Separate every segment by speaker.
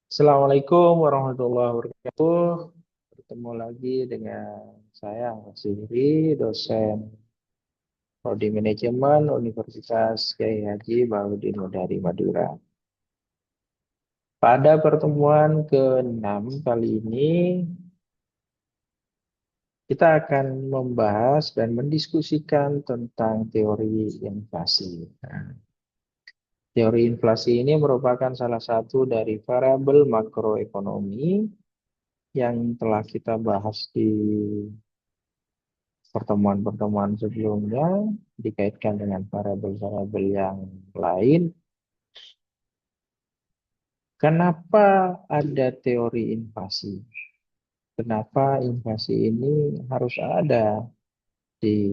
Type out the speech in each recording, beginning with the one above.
Speaker 1: Assalamualaikum warahmatullahi wabarakatuh. Bertemu lagi dengan saya, Zihri, dosen Prodi Manajemen Universitas Kiai Haji Bahrudin dari Madura. Pada pertemuan ke-6 kali ini, kita akan membahas dan mendiskusikan tentang teori inflasi. Nah, teori inflasi ini merupakan salah satu dari variabel makroekonomi yang telah kita bahas di pertemuan-pertemuan sebelumnya dikaitkan dengan variabel-variabel yang lain. Kenapa ada teori inflasi? Kenapa inflasi ini harus ada di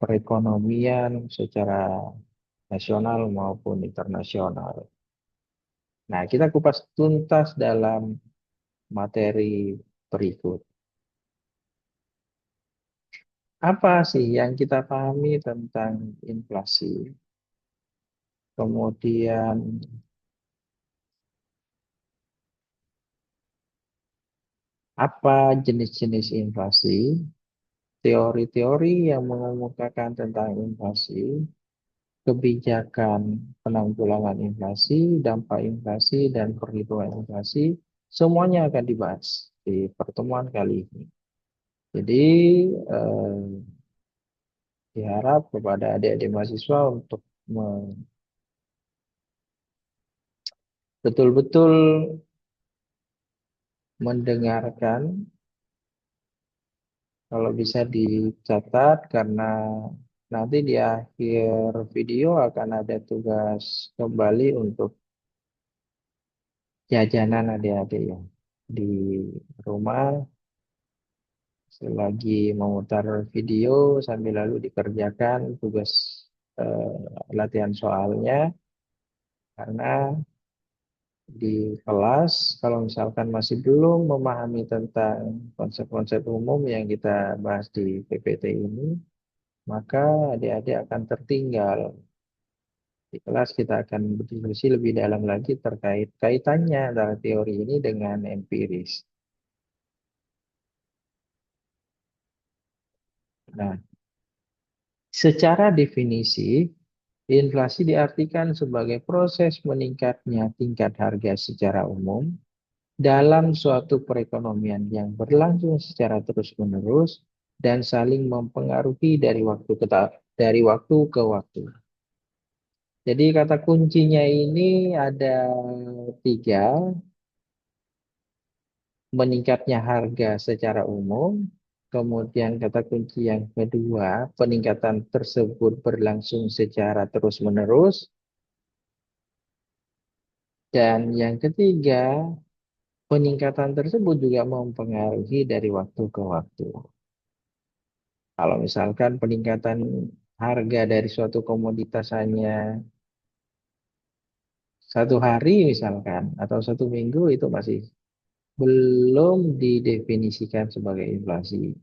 Speaker 1: perekonomian secara nasional maupun internasional? Nah, kita kupas tuntas dalam materi berikut. Apa sih yang kita pahami tentang inflasi? Kemudian apa jenis-jenis inflasi, teori-teori yang mengemukakan tentang inflasi, kebijakan penanggulangan inflasi, dampak inflasi, dan perhitungan inflasi, semuanya akan dibahas di pertemuan kali ini. Jadi, eh, diharap kepada adik-adik mahasiswa untuk betul-betul mendengarkan, kalau bisa dicatat, karena nanti di akhir video akan ada tugas kembali untuk jajanan adik-adik ya di rumah selagi memutar video sambil lalu dikerjakan tugas latihan soalnya, karena di kelas kalau misalkan masih belum memahami tentang konsep-konsep umum yang kita bahas di PPT ini, maka adik-adik akan tertinggal. Di kelas kita akan berdiskusi lebih dalam lagi terkait kaitannya antara teori ini dengan empiris. Nah, secara definisi, inflasi diartikan sebagai proses meningkatnya tingkat harga secara umum dalam suatu perekonomian yang berlangsung secara terus-menerus dan saling mempengaruhi dari waktu ke waktu. Jadi kata kuncinya ini ada tiga: meningkatnya harga secara umum, kemudian kata kunci yang kedua, peningkatan tersebut berlangsung secara terus-menerus, dan yang ketiga, peningkatan tersebut juga mempengaruhi dari waktu ke waktu. Kalau misalkan peningkatan harga dari suatu komoditas hanya 1 hari misalkan, atau 1 minggu, itu masih belum didefinisikan sebagai inflasi.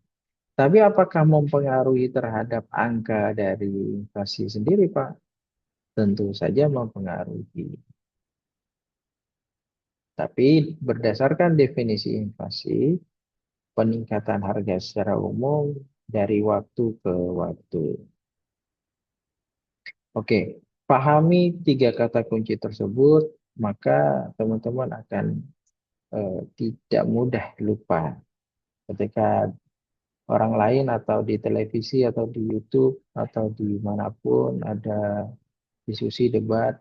Speaker 1: Tapi apakah mempengaruhi terhadap angka dari inflasi sendiri, Pak? Tentu saja mempengaruhi. Tapi berdasarkan definisi inflasi, peningkatan harga secara umum dari waktu ke waktu. Oke, pahami tiga kata kunci tersebut, maka teman-teman akan tidak mudah lupa ketika orang lain atau di televisi atau di YouTube atau dimanapun ada diskusi debat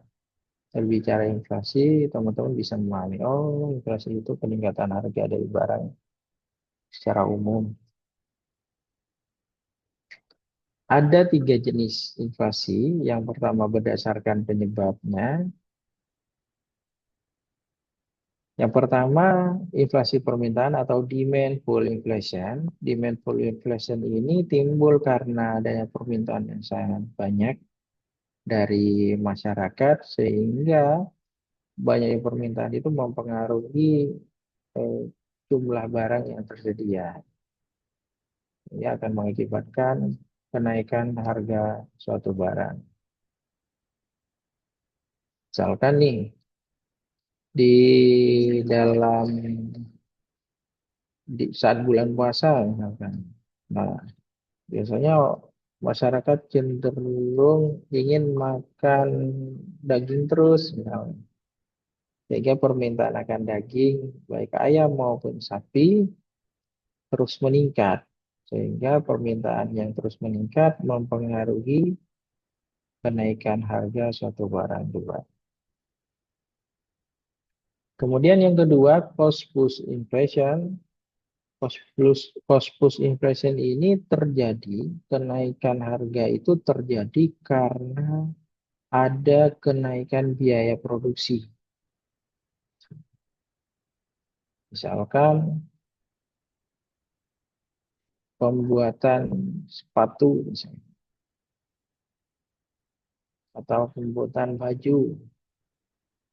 Speaker 1: berbicara inflasi, teman-teman bisa memahami, oh, inflasi itu peningkatan harga dari barang secara umum. Ada tiga jenis inflasi. Yang pertama berdasarkan penyebabnya. Yang pertama, inflasi permintaan atau demandful inflation. Demandful inflation ini timbul karena adanya permintaan yang sangat banyak dari masyarakat, sehingga banyaknya permintaan itu mempengaruhi eh, jumlah barang yang tersedia. Ini akan mengakibatkan kenaikan harga suatu barang. Misalkan nih, di dalam saat bulan puasa misalkan. Nah, biasanya masyarakat cenderung ingin makan daging terus misalnya. Sehingga permintaan akan daging baik ayam maupun sapi terus meningkat. Sehingga permintaan yang terus meningkat mempengaruhi kenaikan harga suatu barang juga. Kemudian yang kedua, cost push inflation. Cost push inflation ini terjadi, kenaikan harga itu terjadi karena ada kenaikan biaya produksi. Misalkan pembuatan sepatu misalnya, atau pembuatan baju.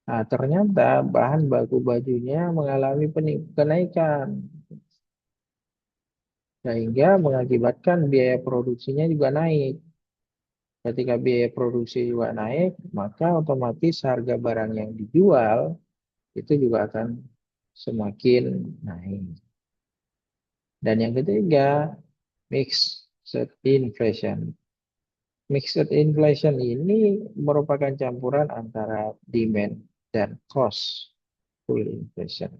Speaker 1: Nah, ternyata bahan baku bajunya mengalami kenaikan sehingga mengakibatkan biaya produksinya juga naik. Ketika biaya produksi juga naik, maka otomatis harga barang yang dijual itu juga akan semakin naik. Dan yang ketiga, mixed inflation. Mixed inflation ini merupakan campuran antara demand dan cost full inflation.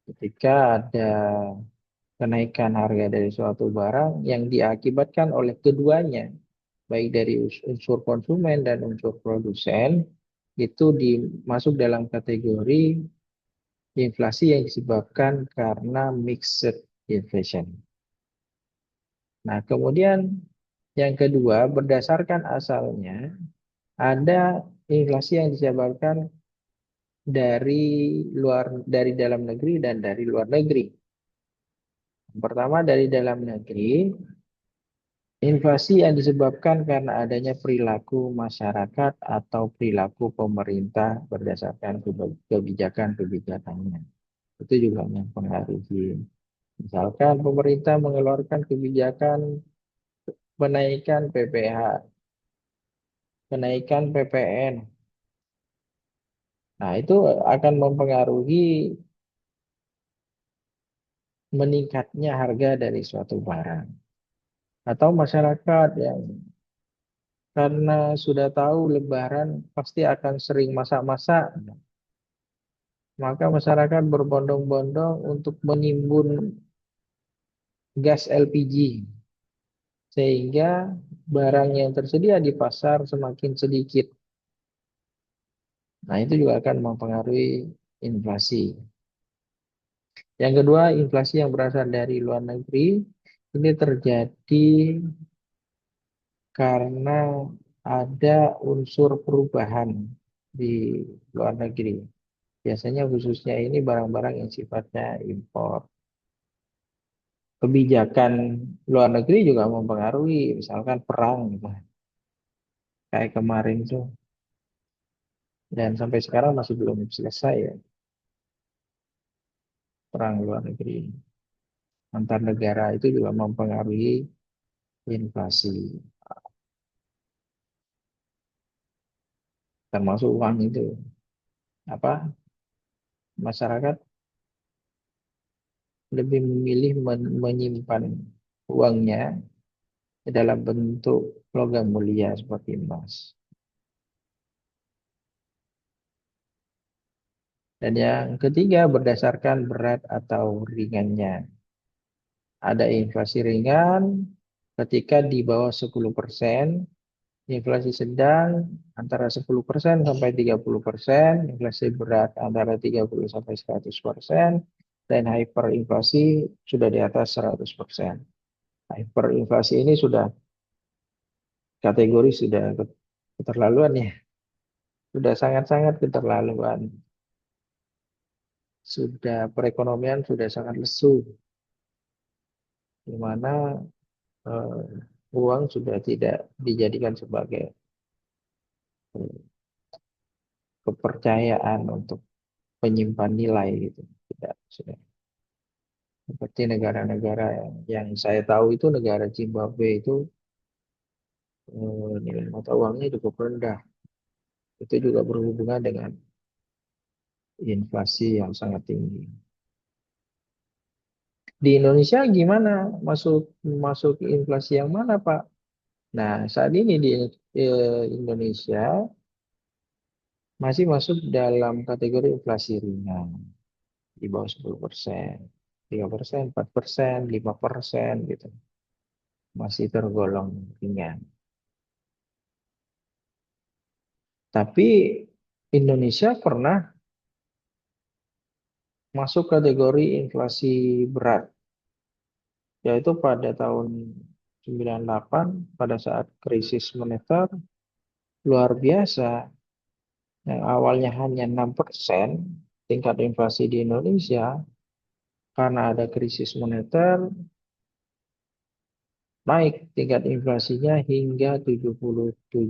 Speaker 1: Ketika ada kenaikan harga dari suatu barang yang diakibatkan oleh keduanya, baik dari unsur konsumen dan unsur produsen, itu dimasuk dalam kategori inflasi yang disebabkan karena mixed inflation. Nah, kemudian yang kedua, berdasarkan asalnya, ada inflasi yang disebabkan dari dalam negeri dan dari luar negeri. Pertama dari dalam negeri, inflasi yang disebabkan karena adanya perilaku masyarakat atau perilaku pemerintah berdasarkan kebijakan-kebijakannya. Itu juga mempengaruhi. Misalkan pemerintah mengeluarkan kebijakan menaikkan PPh, menaikkan PPN. Nah, itu akan mempengaruhi meningkatnya harga dari suatu barang. Atau masyarakat yang karena sudah tahu Lebaran pasti akan sering masak-masak, maka masyarakat berbondong-bondong untuk menimbun gas LPG, sehingga barang yang tersedia di pasar semakin sedikit. Nah, itu juga akan mempengaruhi inflasi. Yang kedua, inflasi yang berasal dari luar negeri ini terjadi karena ada unsur perubahan di luar negeri. Biasanya khususnya ini barang-barang yang sifatnya impor. Kebijakan luar negeri juga mempengaruhi, misalkan perang gitu. Kayak kemarin tuh, dan sampai sekarang masih belum selesai ya, perang luar negeri antar negara itu juga mempengaruhi inflasi. Termasuk uang itu. Apa? Masyarakat lebih memilih menyimpan uangnya dalam bentuk logam mulia seperti emas. Dan yang ketiga berdasarkan berat atau ringannya. Ada inflasi ringan ketika di bawah 10%, inflasi sedang antara 10% sampai 30%, inflasi berat antara 30 sampai 100%, dan hyperinflasi sudah di atas 100%. Hyperinflasi ini sudah kategori sudah keterlaluan ya. Sudah sangat-sangat keterlaluan. Sudah perekonomian sudah sangat lesu, di mana eh, uang sudah tidak dijadikan sebagai kepercayaan untuk penyimpan nilai gitu. Tidak, sudah. Seperti negara-negara yang saya tahu itu negara Zimbabwe itu nilai mata uangnya cukup rendah. Itu juga berhubungan dengan inflasi yang sangat tinggi. Di Indonesia gimana? Masuk masuk inflasi yang mana, Pak? Nah, saat ini di Indonesia masih masuk dalam kategori inflasi ringan di bawah 10%, 3%, 4%, 5% gitu. Masih tergolong ringan. Tapi Indonesia pernah masuk kategori inflasi berat, yaitu pada tahun 98 pada saat krisis moneter luar biasa. Yang awalnya hanya 6% tingkat inflasi di Indonesia, karena ada krisis moneter, naik tingkat inflasinya hingga 77%.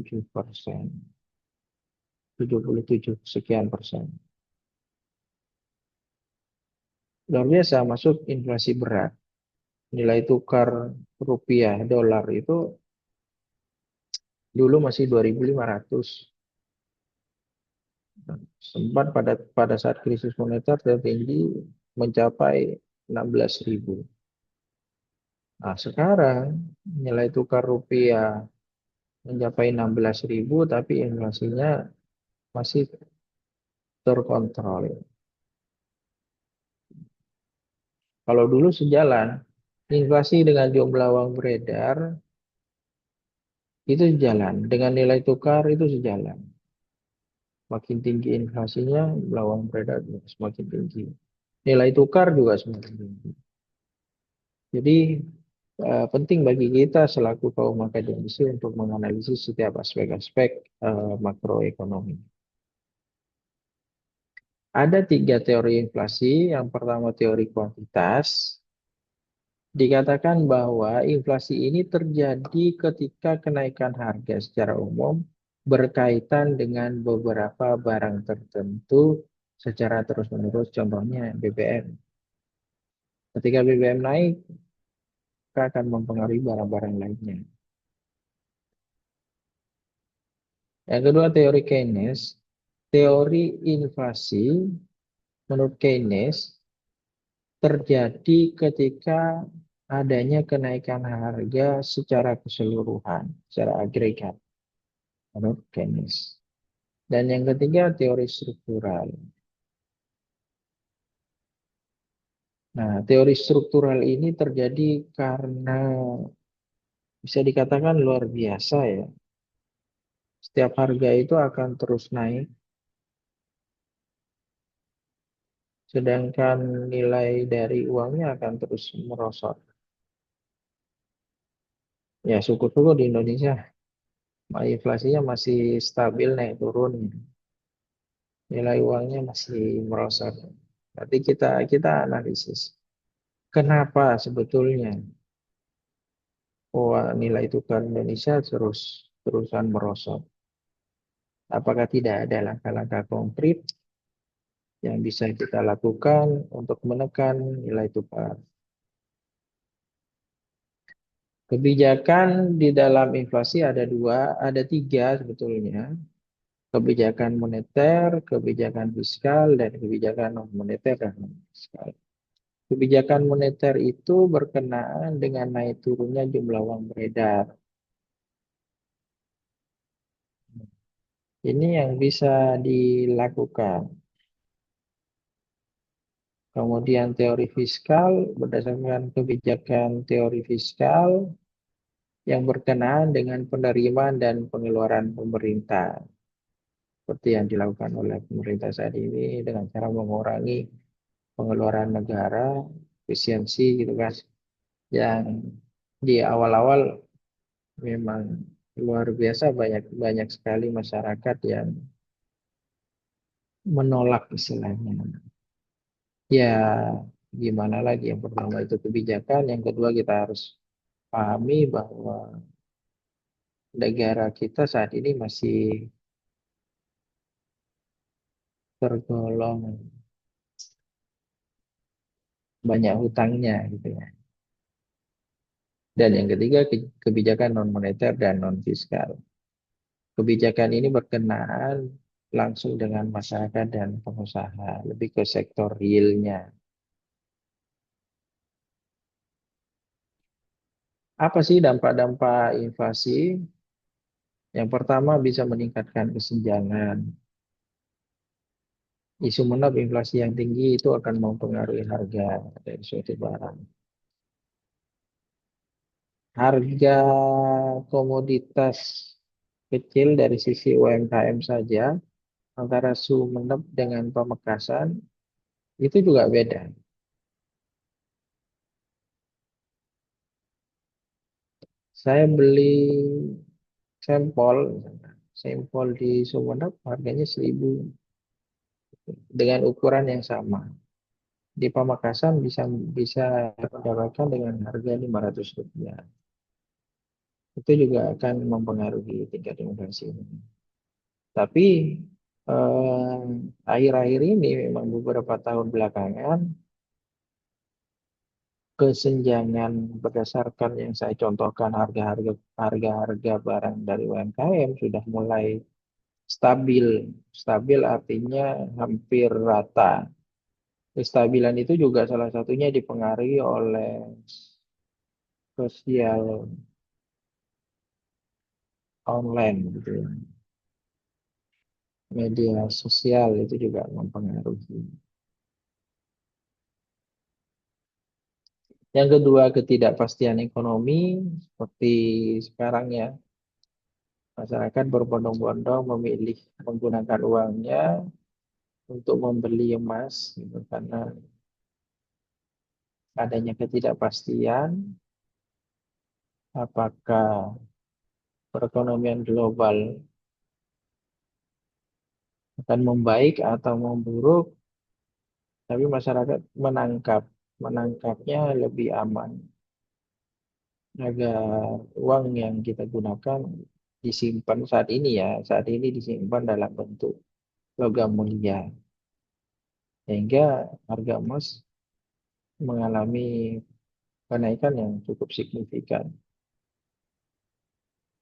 Speaker 1: 77 sekian persen. Luar biasa masuk inflasi berat. Nilai tukar rupiah dolar itu dulu masih 2.500. Sempat pada saat krisis moneter tertinggi mencapai 16.000. Nah, sekarang nilai tukar rupiah mencapai 16.000 tapi inflasinya masih terkontrol. Kalau dulu sejalan, inflasi dengan jumlah uang beredar itu sejalan, dengan nilai tukar itu sejalan. Makin tinggi inflasinya, jumlah uang beredar juga semakin tinggi. Nilai tukar juga semakin tinggi. Jadi penting bagi kita selaku kaum akademisi untuk menganalisis setiap aspek-aspek makroekonomi. Ada tiga teori inflasi. Yang pertama teori kuantitas. Dikatakan bahwa inflasi ini terjadi ketika kenaikan harga secara umum berkaitan dengan beberapa barang tertentu secara terus-menerus. Contohnya BBM. Ketika BBM naik, maka akan mempengaruhi barang-barang lainnya. Yang kedua teori Keynes. Teori inflasi menurut Keynes terjadi ketika adanya kenaikan harga secara keseluruhan, secara agregat, menurut Keynes. Dan yang ketiga, teori struktural. Nah, teori struktural ini terjadi karena bisa dikatakan luar biasa ya. Setiap harga itu akan terus naik, sedangkan nilai dari uangnya akan terus merosot. Ya, syukur-syukur di Indonesia inflasinya masih stabil naik turun. Nilai uangnya masih merosot. Nanti kita analisis. Kenapa sebetulnya nilai tukar Indonesia terusan merosot? Apakah tidak ada langkah-langkah konkret yang bisa kita lakukan untuk menekan nilai tukar? Kebijakan di dalam inflasi ada tiga sebetulnya. Kebijakan moneter, kebijakan fiskal, dan kebijakan non moneter dan non fiskal. Kebijakan moneter itu berkenaan dengan naik turunnya jumlah uang beredar. Ini yang bisa dilakukan. Kemudian teori fiskal berdasarkan kebijakan teori fiskal yang berkenaan dengan penerimaan dan pengeluaran pemerintah. Seperti yang dilakukan oleh pemerintah saat ini dengan cara mengurangi pengeluaran negara, efisiensi gitu kan. Yang di awal-awal memang luar biasa banyak banyak sekali masyarakat yang menolak istilahnya. Ya gimana lagi, yang pertama itu kebijakan, yang kedua kita harus pahami bahwa negara kita saat ini masih tergolong banyak hutangnya gitu ya. Dan yang ketiga kebijakan non moneter dan non fiskal. kebijakan ini berkenaan langsung dengan masyarakat dan pengusaha, lebih ke sektor realnya. Apa sih dampak-dampak inflasi? Yang pertama bisa meningkatkan kesenjangan. Isu mengenai inflasi yang tinggi itu akan mempengaruhi harga dari suatu barang. Harga komoditas kecil dari sisi UMKM saja, antara Sumeneb dengan Pamekasan, itu juga beda. Saya beli sampel, sampel di Sumeneb harganya 1.000 dengan ukuran yang sama. Di Pamekasan bisa bisa mendapatkan dengan harga Rp500. Itu juga akan mempengaruhi tingkat inflasi ini. Tapi eh, akhir-akhir ini memang beberapa tahun belakangan kesenjangan berdasarkan yang saya contohkan harga-harga barang dari UMKM sudah mulai stabil. Stabil artinya hampir rata. Kestabilan itu juga salah satunya dipengaruhi oleh sosial online gitu ya. Media sosial itu juga mempengaruhi. Yang kedua, ketidakpastian ekonomi seperti sekarang ya, masyarakat berbondong-bondong memilih menggunakan uangnya untuk membeli emas gitu, karena adanya ketidakpastian apakah perekonomian global akan membaik atau memburuk, tapi masyarakat menangkapnya lebih aman agar uang yang kita gunakan disimpan saat ini disimpan dalam bentuk logam mulia, sehingga harga emas mengalami kenaikan yang cukup signifikan.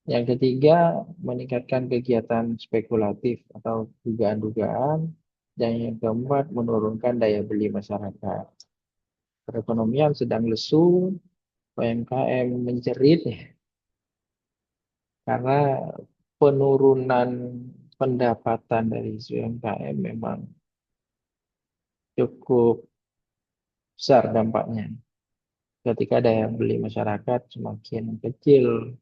Speaker 1: Yang ketiga, meningkatkan kegiatan spekulatif atau dugaan-dugaan. Dan yang keempat, menurunkan daya beli masyarakat. Perekonomian sedang lesu, UMKM menjerit ya, karena penurunan pendapatan dari UMKM memang cukup besar dampaknya. Ketika daya beli masyarakat semakin kecil,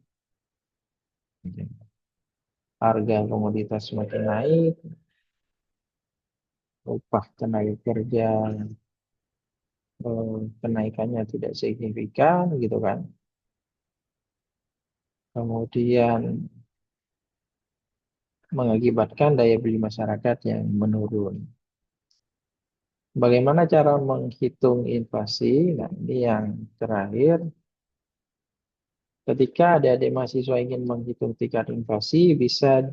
Speaker 1: harga komoditas semakin naik, upah tenaga kerja kenaikannya tidak signifikan gitu kan. Kemudian mengakibatkan daya beli masyarakat yang menurun. Bagaimana cara menghitung inflasi? Nah, ini yang terakhir. Ketika adik-adik mahasiswa ingin menghitung tingkat inflasi, bisa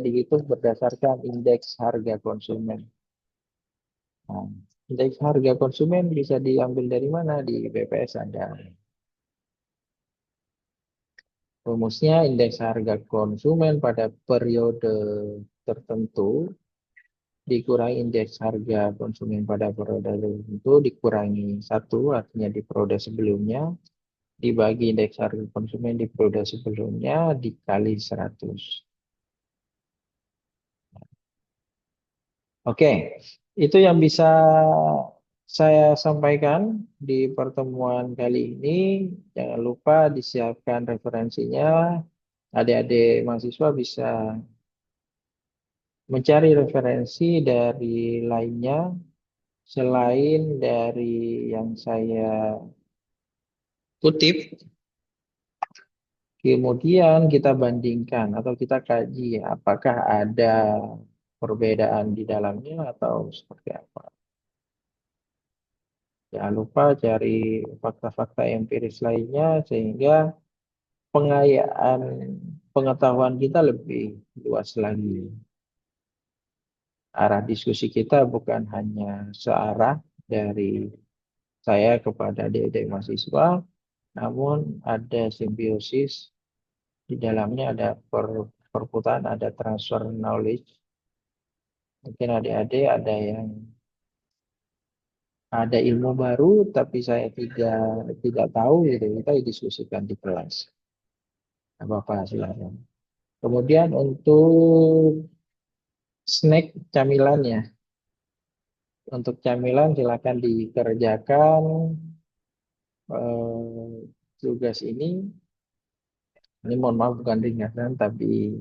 Speaker 1: dihitung berdasarkan indeks harga konsumen. Nah, indeks harga konsumen bisa diambil dari mana? Di BPS ada. Rumusnya indeks harga konsumen pada periode tertentu dikurangi indeks harga konsumen pada periode tertentu dikurangi satu, artinya di periode sebelumnya, dibagi indeks harga konsumen di periode sebelumnya dikali 100. Oke, itu yang bisa saya sampaikan di pertemuan kali ini. Jangan lupa disiapkan referensinya. Adik-adik mahasiswa bisa mencari referensi dari lainnya selain dari yang saya kutip. Kemudian kita bandingkan atau kita kaji apakah ada perbedaan di dalamnya atau seperti apa. Jangan lupa cari fakta-fakta empiris lainnya sehingga pengayaan pengetahuan kita lebih luas lagi. Arah diskusi kita bukan hanya searah dari saya kepada adik-adik mahasiswa, namun ada simbiosis Di dalamnya ada perputaran, ada transfer knowledge. Mungkin adik-adik ada ilmu baru, tapi saya tidak tahu, gitu. Kita diskusikan di kelas. Apa-apa silakan. Kemudian untuk snack camilannya. Untuk camilan silakan dikerjakan tugas ini. Ini mohon maaf bukan ringkasan, tapi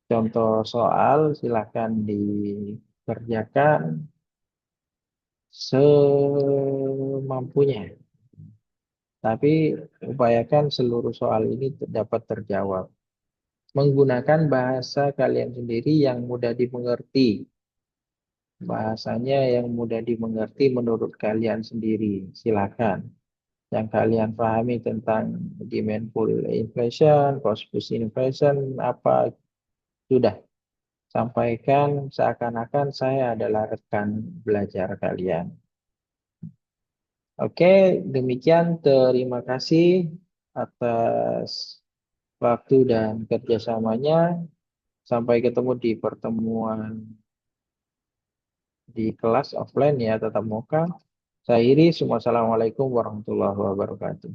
Speaker 1: contoh soal silakan dikerjakan semampunya. Tapi upayakan seluruh soal ini dapat terjawab. Menggunakan bahasa kalian sendiri yang mudah dimengerti. Bahasanya yang mudah dimengerti menurut kalian sendiri. Silakan. Yang kalian pahami tentang demand pull inflation, cost push inflation, apa sudah sampaikan seakan-akan saya adalah rekan belajar kalian. Oke, demikian. Terima kasih atas waktu dan kerjasamanya. Sampai ketemu di pertemuan di kelas offline ya, tetap muka. Saya Iris. Wassalamualaikum warahmatullahi wabarakatuh.